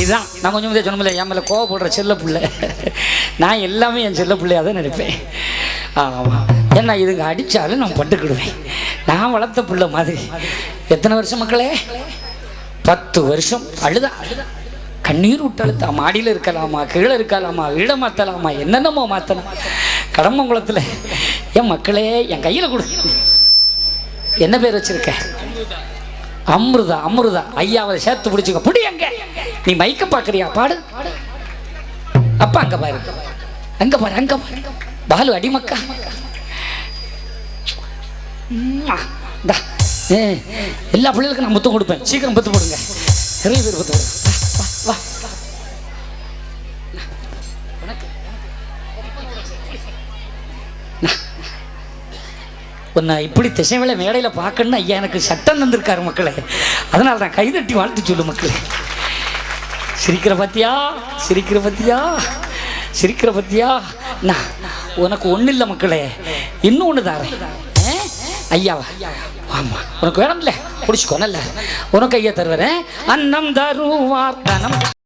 இதுதான் நான் கொஞ்சம் சொன்ன முடியல, என் மேலே கோவப்படுற செல்ல பிள்ளை. நான் எல்லாமே என் செல்ல பிள்ளையாக தான் நினைப்பேன். ஆமாம், ஏன்னா இதுங்க அடித்தாலும் நான் பட்டுக்கிடுவேன். நான் வளர்த்த பிள்ளை மாதிரி. எத்தனை வருஷம் மக்களே? 10 வருஷம் அழுதா. கண்ணீர் விட்டு அழுத்தா. மாடியில் இருக்கலாமா, கீழே இருக்கலாமா, வீடை மாற்றலாமா, என்னென்னமோ மாற்றலாம். கடம்பங்குளத்தில் என் மக்களே என் கையில் கொடு. என்ன பேர் வச்சிருக்க? அமிர்தா. அமிர்தா ஐயாவை சேர்த்து பிடிச்சிக்க. புடி அங்க. நீ மைக்க பார்க்குறியா? பாடு. அப்பா அங்கே பாரு, அங்கே பாரு, அங்கே பாரு. பாலு அடிமக்கா. எல்லா பிள்ளைகளுக்கும் நான் முத்தம் கொடுப்பேன். சீக்கிரம் பத்து போடுங்க. நிறைய பேர் பத்து போடுங்க. வா ஒன்று இப்படி திசைவேளை மேடையில் பார்க்கணுன்னு ஐயா எனக்கு சட்டம் தந்திருக்காரு மக்களே. அதனால தான் கைதட்டி வாழ்த்து சொல்லு மக்களே. சிரிக்கிற பத்தியா, சிரிக்கிற பத்தியா, சிரிக்கிற பத்தியா. நான் உனக்கு ஒன்றும் இல்லை மக்களே, இன்னும் ஒன்று தாரேன். ஐயாவா? ஆமாம், உனக்கு வேணும்ல, பிடிச்சிக்கோ. நல்ல உனக்கு ஐயா தருவாரேன். அன்னம் தருவார் தனம்.